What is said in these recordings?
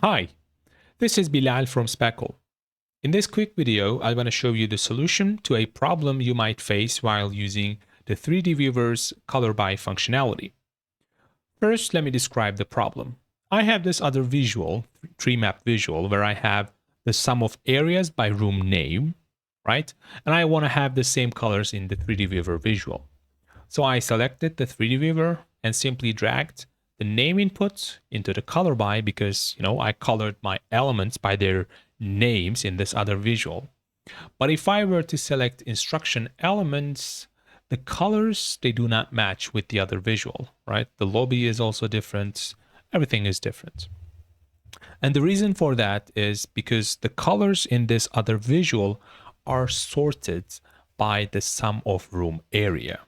Hi, this is Bilal from Speckle. In this quick video, I want to show you the solution to a problem you might face while using the 3D Viewer's color by functionality. First, let me describe the problem. I have this other visual, tree map visual, where I have the sum of areas by room name, right? And I want to have the same colors in the 3D Viewer visual. So I selected the 3D Viewer and simply dragged the name input into the color by because, I colored my elements by their names in this other visual. But if I were to select instruction elements, the colors, they do not match with the other visual, right? The lobby is also different. Everything is different. And the reason for that is because the colors in this other visual are sorted by the sum of room area.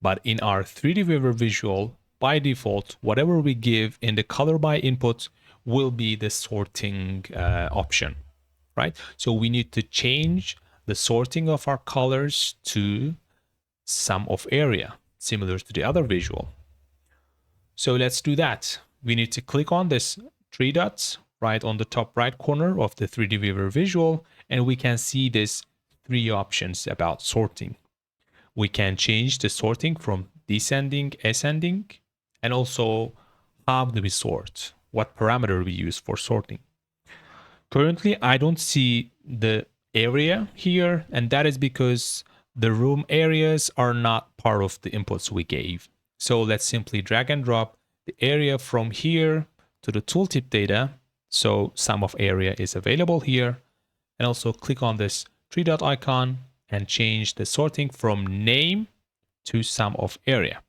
But in our 3D Viewer visual, by default, whatever we give in the color by input will be the sorting option, right? So we need to change the sorting of our colors to sum of area, similar to the other visual. So let's do that. We need to click on this three dots right on the top right corner of the 3D Viewer visual, and we can see these three options about sorting. We can change the sorting from descending, ascending, and also how do we sort, what parameter we use for sorting. Currently, I don't see the area here, and that is because the room areas are not part of the inputs we gave. So let's simply drag and drop the area from here to the tooltip data. So sum of area is available here. And also click on this three dot icon and change the sorting from name to sum of area.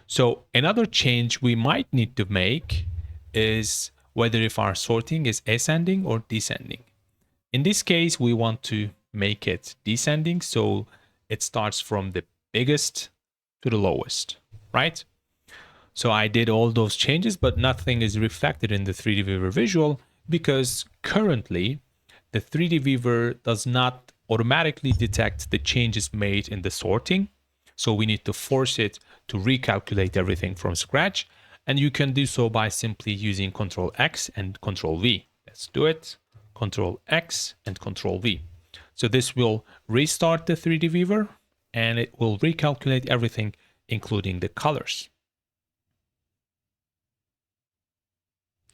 So another change we might need to make is whether if our sorting is ascending or descending. In this case, we want to make it descending, so it starts from the biggest to the lowest, right? So I did all those changes, but nothing is reflected in the 3D Viewer visual because currently the 3D Viewer does not automatically detect the changes made in the sorting. So we need to force it to recalculate everything from scratch. And you can do so by simply using Ctrl X and Ctrl V. Let's do it. Ctrl X and Ctrl V. So this will restart the 3D Viewer and it will recalculate everything, including the colors.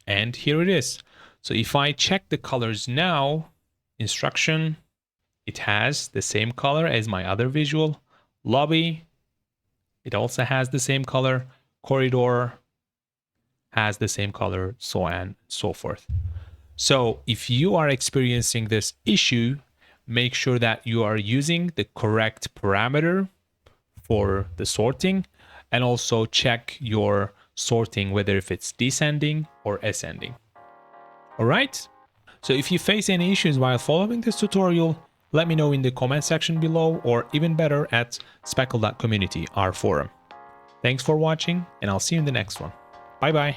And here it is. So if I check the colors now, instruction, it has the same color as my other visual. Lobby, it also has the same color. Corridor has the same color, so on and so forth. So if you are experiencing this issue, make sure that you are using the correct parameter for the sorting, and also check your sorting, whether if it's descending or ascending. All right. So if you face any issues while following this tutorial, let me know in the comment section below, or even better at speckle.community, our forum. Thanks for watching, and I'll see you in the next one. Bye bye.